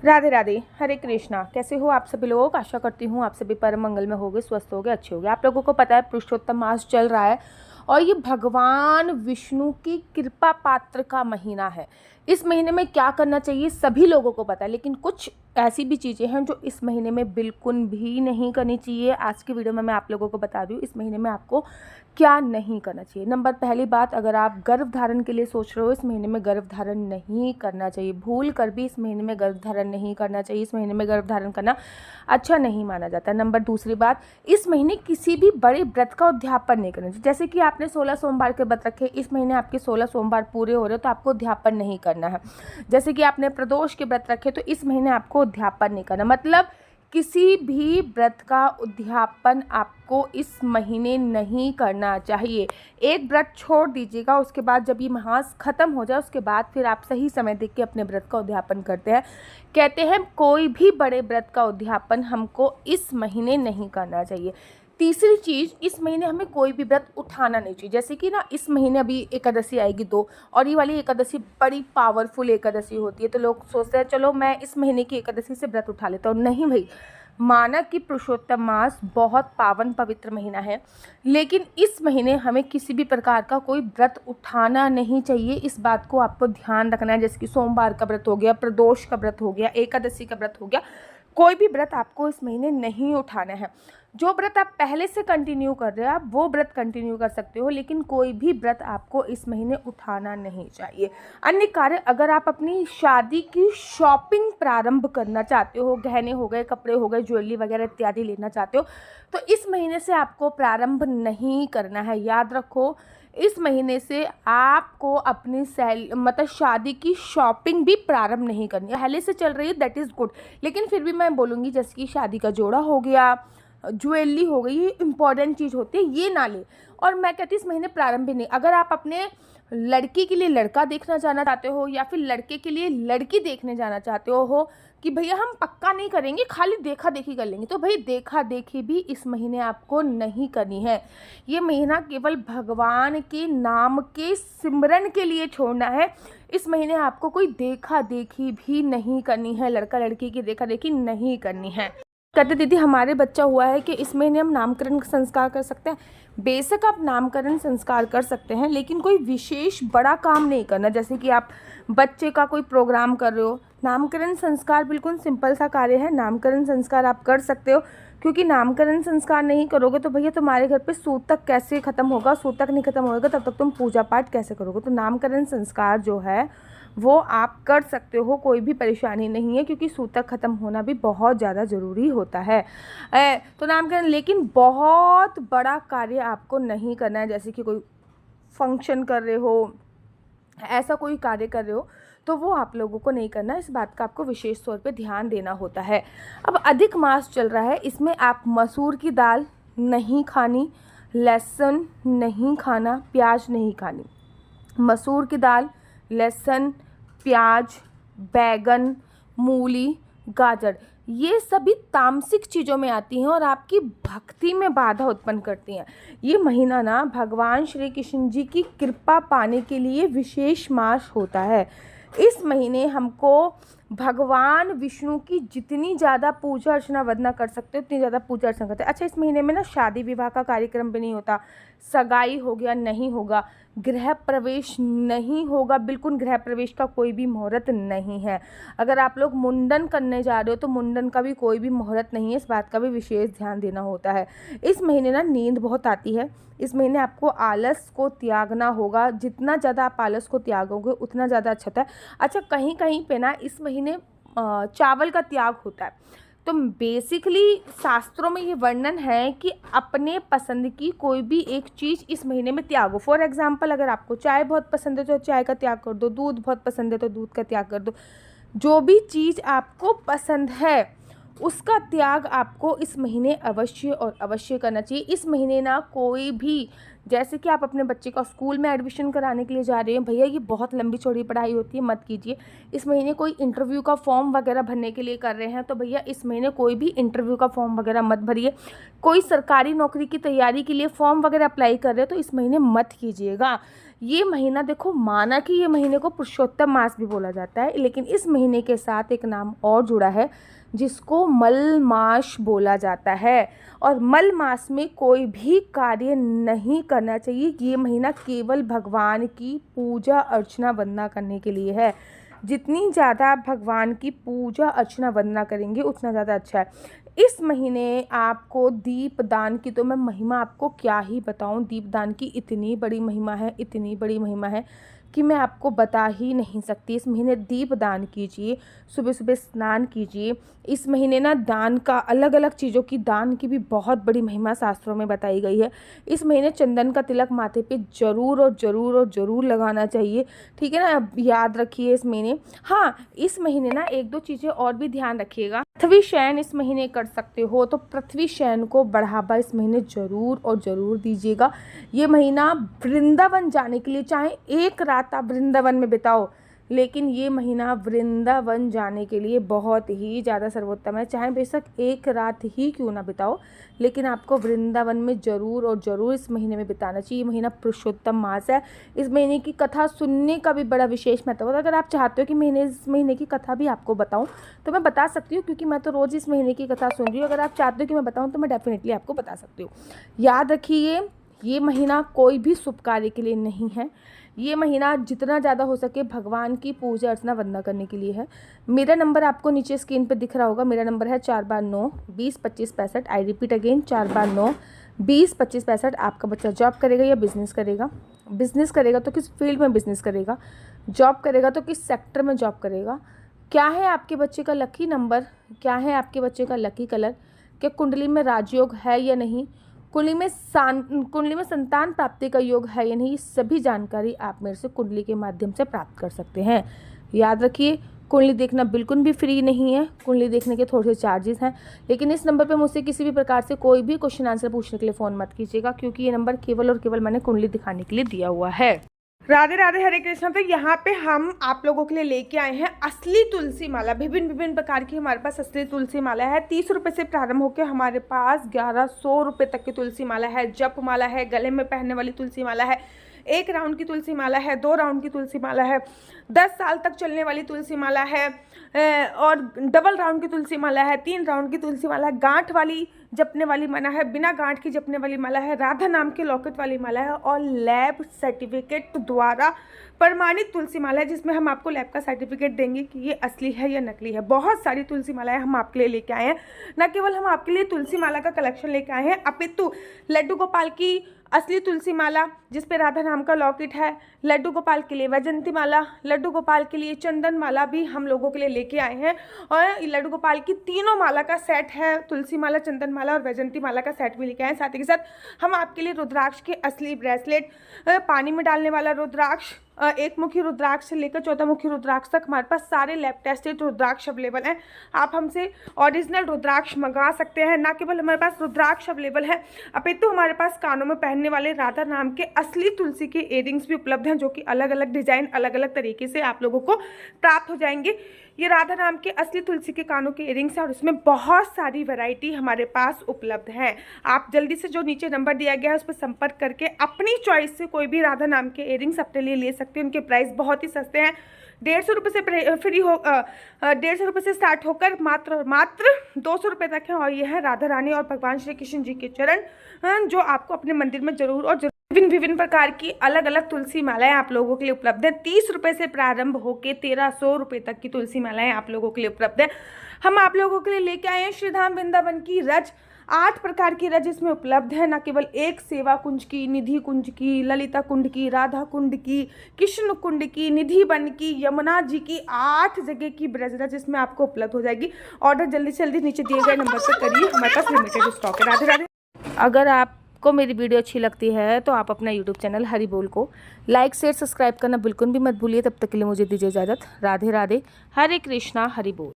राधे राधे, हरे कृष्णा। कैसे हो आप सभी लोग? आशा करती हूँ आप सभी परम मंगल में होगे, स्वस्थ होगे, अच्छे होगे। आप लोगों को पता है पुरुषोत्तम मास चल रहा है और ये भगवान विष्णु की कृपा पात्र का महीना है। इस महीने में क्या करना चाहिए सभी लोगों को पता है, लेकिन कुछ ऐसी भी चीज़ें हैं जो इस महीने में बिल्कुल भी नहीं करनी चाहिए। आज की वीडियो में मैं आप लोगों को बता रही हूँ इस महीने में आपको क्या नहीं करना चाहिए। नंबर पहली बात, अगर आप गर्भ धारण के लिए सोच रहे हो, इस महीने में गर्भ धारण नहीं करना चाहिए। भूल कर भी इस महीने में गर्भ धारण नहीं करना चाहिए। इस महीने में गर्भ धारण करना अच्छा नहीं माना जाता। नंबर दूसरी बात, इस महीने किसी भी बड़े व्रत का उद्यापन नहीं करना चाहिए। जैसे कि आपने 16 सोमवार के व्रत रखे, इस महीने आपके 16 सोमवार पूरे हो रहे हो तो आपको उद्यापन नहीं करना है। जैसे कि आपने प्रदोष के व्रत रखे तो इस महीने आपको उद्यापन नहीं करना। मतलब किसी भी व्रत का उद्यापन आपको इस महीने नहीं करना चाहिए। एक व्रत छोड़ दीजिएगा, उसके बाद जब ये मास खत्म हो जाए उसके बाद फिर आप सही समय देख के अपने व्रत का उद्यापन करते हैं। कहते हैं कोई भी बड़े व्रत का उद्यापन हमको इस महीने नहीं करना चाहिए। तीसरी चीज़, इस महीने हमें कोई भी व्रत उठाना नहीं चाहिए। जैसे कि ना इस महीने अभी एकादशी आएगी 2, और ये वाली एकादशी बड़ी पावरफुल एकादशी होती है, तो लोग सोचते हैं चलो मैं इस महीने की एकादशी से व्रत उठा लेता हूँ। नहीं भाई, माना कि पुरुषोत्तम मास बहुत पावन पवित्र महीना है, लेकिन इस महीने हमें किसी भी प्रकार का कोई व्रत उठाना नहीं चाहिए। इस बात को आपको ध्यान रखना है। जैसे कि सोमवार का व्रत हो गया, प्रदोष का व्रत हो गया, एकादशी का व्रत हो गया, कोई भी व्रत आपको इस महीने नहीं उठाना है। जो व्रत आप पहले से कंटिन्यू कर रहे हो आप वो व्रत कंटिन्यू कर सकते हो, लेकिन कोई भी व्रत आपको इस महीने उठाना नहीं चाहिए। अन्य कार्य, अगर आप अपनी शादी की शॉपिंग प्रारंभ करना चाहते हो, गहने हो गए, कपड़े हो गए, ज्वेलरी वगैरह इत्यादि लेना चाहते हो, तो इस महीने से आपको प्रारंभ नहीं करना है। याद रखो, इस महीने से आपको अपनी मतलब शादी की शॉपिंग भी प्रारंभ नहीं करनी है। पहले से चल रही है दैट इज़ गुड, लेकिन फिर भी मैं बोलूँगी जैसे कि शादी का जोड़ा हो गया, ज्वेलरी हो गई, ये इंपॉर्टेंट चीज़ होती है, ये ना ले। और मैं कहती हूँ इस महीने प्रारंभ भी नहीं। अगर आप अपने लड़की के लिए लड़का देखना जाना चाहते हो या फिर लड़के के लिए लड़की देखने जाना चाहते हो कि भैया हम पक्का नहीं करेंगे, खाली देखा देखी कर लेंगे, तो भाई देखा देखी भी इस महीने आपको नहीं करनी है। ये महीना केवल भगवान के नाम के सिमरन के लिए छोड़ना है। इस महीने आपको कोई देखा देखी भी नहीं करनी है, लड़का लड़की की देखा देखी नहीं करनी है। कहते दीदी हमारे बच्चा हुआ है कि इस महीने हम नामकरण संस्कार कर सकते हैं। बेशक आप नामकरण संस्कार कर सकते हैं, लेकिन कोई विशेष बड़ा काम नहीं करना। जैसे कि आप बच्चे का कोई प्रोग्राम कर रहे हो, नामकरण संस्कार बिल्कुल सिंपल सा कार्य है, नामकरण संस्कार आप कर सकते हो। क्योंकि नामकरण संस्कार नहीं करोगे तो भैया तुम्हारे घर पे सूतक कैसे खत्म होगा, सूतक नहीं खत्म होगा तब तक तुम पूजा पाठ कैसे करोगे। तो नामकरण संस्कार जो है वो आप कर सकते हो, कोई भी परेशानी नहीं है, क्योंकि सूतक खत्म होना भी बहुत ज़्यादा ज़रूरी होता है। तो नामकरण, लेकिन बहुत बड़ा कार्य आपको नहीं करना है। जैसे कि कोई फंक्शन कर रहे हो, ऐसा कोई कार्य कर रहे हो तो वो आप लोगों को नहीं करना। इस बात का आपको विशेष तौर पे ध्यान देना होता है। अब अधिक मास चल रहा है, इसमें आप मसूर की दाल नहीं खानी, लहसुन नहीं खाना, प्याज नहीं खानी। मसूर की दाल, लहसुन, प्याज, बैगन, मूली, गाजर, ये सभी तामसिक चीज़ों में आती हैं और आपकी भक्ति में बाधा उत्पन्न करती हैं। ये महीना ना भगवान श्री कृष्ण जी की कृपा पाने के लिए विशेष मास होता है। इस महीने हमको भगवान विष्णु की जितनी ज़्यादा पूजा अर्चना वंदना कर सकते हो उतनी ज़्यादा पूजा अर्चना करते हैं। अच्छा, इस महीने में ना शादी विवाह का कार्यक्रम भी नहीं होता, सगाई हो गया नहीं होगा, गृह प्रवेश नहीं होगा, बिल्कुल गृह प्रवेश का कोई भी मुहूर्त नहीं है। अगर आप लोग मुंडन करने जा रहे हो तो मुंडन का भी कोई भी मुहूर्त नहीं है, इस बात का भी विशेष ध्यान देना होता है। इस महीने ना नींद बहुत आती है, इस महीने आपको आलस को त्यागना होगा। जितना ज़्यादा आप आलस को त्यागोगे उतना ज़्यादा अच्छा होता है। अच्छा, कहीं कहीं पे ना इस महीने चावल का त्याग होता है, तो बेसिकली शास्त्रों में ये वर्णन है कि अपने पसंद की कोई भी एक चीज़ इस महीने में त्यागो। फॉर एग्जांपल, अगर आपको चाय बहुत पसंद है तो चाय का त्याग कर दो, दूध बहुत पसंद है तो दूध का त्याग कर दो। जो भी चीज़ आपको पसंद है उसका त्याग आपको इस महीने अवश्य और अवश्य करना चाहिए। इस महीने ना कोई भी, जैसे कि आप अपने बच्चे का स्कूल में एडमिशन कराने के लिए जा रहे हैं, भैया ये बहुत लंबी चौड़ी पढ़ाई होती है, मत कीजिए। इस महीने कोई इंटरव्यू का फॉर्म वगैरह भरने के लिए कर रहे हैं तो भैया इस महीने कोई भी इंटरव्यू का फॉर्म वगैरह मत भरिए। कोई सरकारी नौकरी की तैयारी के लिए फॉर्म वगैरह अप्लाई कर रहे हो तो इस महीने मत कीजिएगा। ये महीना देखो, माना कि ये महीने को पुरुषोत्तम मास भी बोला जाता है, लेकिन इस महीने के साथ एक नाम और जुड़ा है जिसको मल मास बोला जाता है। और मल मास में कोई भी कार्य नहीं करना चाहिए। ये महीना केवल भगवान की पूजा अर्चना वंदना करने के लिए है। जितनी ज़्यादा आप भगवान की पूजा अर्चना वंदना करेंगे उतना ज़्यादा अच्छा है। इस महीने आपको दीपदान की तो मैं महिमा आपको क्या ही बताऊं। दीपदान की इतनी बड़ी महिमा है, इतनी बड़ी महिमा है कि मैं आपको बता ही नहीं सकती। इस महीने दीपदान कीजिए, सुबह सुबह स्नान कीजिए। इस महीने ना दान का, अलग अलग चीज़ों की दान की भी बहुत बड़ी महिमा शास्त्रों में बताई गई है। इस महीने चंदन का तिलक माथे पे जरूर और ज़रूर और ज़रूर लगाना चाहिए, ठीक है ना। अब याद रखिए इस महीने, हाँ इस महीने ना एक दो चीज़ें और भी ध्यान रखिएगा। पृथ्वी शयन इस महीने कर सकते हो तो पृथ्वी शयन को बढ़ावा इस महीने ज़रूर और ज़रूर दीजिएगा। ये महीना वृंदावन जाने के लिए, चाहे एक रात आप वृंदावन में बिताओ, लेकिन ये महीना वृंदावन जाने के लिए बहुत ही ज़्यादा सर्वोत्तम है। चाहे बेशक एक रात ही क्यों ना बिताओ, लेकिन आपको वृंदावन में ज़रूर और ज़रूर इस महीने में बिताना चाहिए। ये महीना पुरुषोत्तम मास है। इस महीने की कथा सुनने का भी बड़ा विशेष महत्व है। अगर आप चाहते हो कि इस महीने की कथा भी आपको बताऊं तो मैं बता सकती हूँ, क्योंकि मैं तो रोज़ इस महीने की कथा सुन रही हूँ। अगर आप चाहते हो कि मैं बताऊँ तो मैं डेफिनेटली आपको बता सकती हूँ। याद रखिए, ये महीना कोई भी शुभ कार्य के लिए नहीं है। ये महीना जितना ज़्यादा हो सके भगवान की पूजा अर्चना वंदना करने के लिए है। मेरा नंबर आपको नीचे स्क्रीन पे दिख रहा होगा। मेरा नंबर है 4/9-20-25-65। I repeat again, 4/9-20-25-65। आपका बच्चा जॉब करेगा या बिजनेस करेगा? बिजनेस करेगा तो किस फील्ड में बिजनेस करेगा? जॉब करेगा तो किस सेक्टर में जॉब करेगा? क्या है आपके बच्चे का लकी नंबर? क्या है आपके बच्चे का लकी कलर? क्या कुंडली में राजयोग है या नहीं? कुंडली में संतान प्राप्ति का योग है या नहीं? ये सभी जानकारी आप मेरे से कुंडली के माध्यम से प्राप्त कर सकते हैं। याद रखिए, कुंडली देखना बिल्कुल भी फ्री नहीं है। कुंडली देखने के थोड़े से चार्जेस हैं, लेकिन इस नंबर पे मुझसे किसी भी प्रकार से कोई भी क्वेश्चन आंसर पूछने के लिए फ़ोन मत कीजिएगा, क्योंकि ये नंबर केवल और केवल मैंने कुंडली दिखाने के लिए दिया हुआ है। राधे राधे, हरे कृष्णा। तो यहाँ पे हम आप लोगों के लिए लेके आए हैं असली तुलसी माला। विभिन्न विभिन्न प्रकार की हमारे पास असली तुलसी माला है। 30 रुपये से प्रारंभ होकर हमारे पास 1100 रुपये तक की तुलसी माला है। जप माला है, गले में पहनने वाली तुलसी माला है, 1 राउंड की तुलसी माला है, 2 राउंड की तुलसी माला है, 10 साल तक चलने वाली तुलसी माला है, और डबल राउंड की तुलसी माला है, 3 राउंड की तुलसी माला है, गांठ वाली जपने वाली माला है, बिना गांठ की जपने वाली माला है, राधा नाम के लॉकेट वाली माला है, और लैब सर्टिफिकेट द्वारा प्रमाणित तुलसी माला है, जिसमें हम आपको लैब का सर्टिफिकेट देंगे कि ये असली है या नकली है। बहुत सारी तुलसी मालाएं हम आपके लिए लेके आए हैं। न केवल हम आपके लिए तुलसी माला का कलेक्शन लेके आए हैं, अपितु लड्डू गोपाल की असली तुलसी माला जिसपे राधा नाम का लॉकेट है, लड्डू गोपाल के लिए वैजंती माला, लड्डू गोपाल के लिए चंदन माला भी हम लोगों के लिए लेके आए हैं। और लड्डू गोपाल की तीनों माला का सेट है, तुलसी माला, चंदन माला और वैजंती माला का सेट भी लेके आए हैं। साथ ही के साथ हम आपके लिए रुद्राक्ष के असली ब्रेसलेट, पानी में डालने वाला रुद्राक्ष, 1 मुखी रुद्राक्ष से लेकर 14 मुखी रुद्राक्ष तक हमारे पास सारे लैब टेस्टेड रुद्राक्ष अवेलेबल हैं। आप हमसे ओरिजिनल रुद्राक्ष मंगा सकते हैं। ना केवल हमारे पास रुद्राक्ष अवेलेबल है, अपितु हमारे पास कानों में पहनने वाले राधा नाम के असली तुलसी के इयररिंग्स भी उपलब्ध हैं, जो कि अलग अलग डिजाइन, अलग अलग तरीके से आप लोगों को प्राप्त हो जाएंगे। ये राधा नाम के असली तुलसी के कानों के इयररिंग्स हैं और इसमें बहुत सारी वैरायटी हमारे पास उपलब्ध है। आप जल्दी से जो नीचे नंबर दिया गया है उस पर संपर्क करके अपनी चॉइस से कोई भी राधा नाम के इयररिंग्स अपने लिए ले सकते हैं। उनके प्राइस बहुत ही सस्ते हैं। 150 रुपये से फ्री हो 150 रुपये से स्टार्ट होकर मात्र 200 रुपये तक है। और यह है राधा रानी और भगवान श्री कृष्ण जी के चरण, जो आपको अपने मंदिर में जरूर और विभिन्न प्रकार की अलग अलग तुलसी मालाएं आप लोगों के लिए उपलब्ध है। 30 रुपये से प्रारंभ होकर 1300 रुपये तक की तुलसी मालाएं आप लोगों के लिए उपलब्ध है। हम आप लोगों के लिए लेके आए हैं श्रीधाम वृंदावन की रज। 8 प्रकार की रज इसमें उपलब्ध है। न केवल एक सेवा कुंज की, निधि कुंज की, ललिता कुंड की, राधा कुंड की, कृष्ण कुंड की, निधि वन की, यमुना जी की, 8 जगह की ब्रज रज इसमें आपको उपलब्ध हो जाएगी। ऑर्डर जल्दी से जल्दी नीचे दिए गए नंबर पर करिए, हमारे पास लिमिटेड स्टॉक है। राधे राधे। अगर आपको मेरी वीडियो अच्छी लगती है तो आप अपना यूट्यूब चैनल हरि बोल को लाइक शेयर सब्सक्राइब करना बिल्कुल भी मत भूलिए। तब तक के लिए मुझे दीजिए इजाज़त। राधे राधे, हरे कृष्णा, हरि बोल।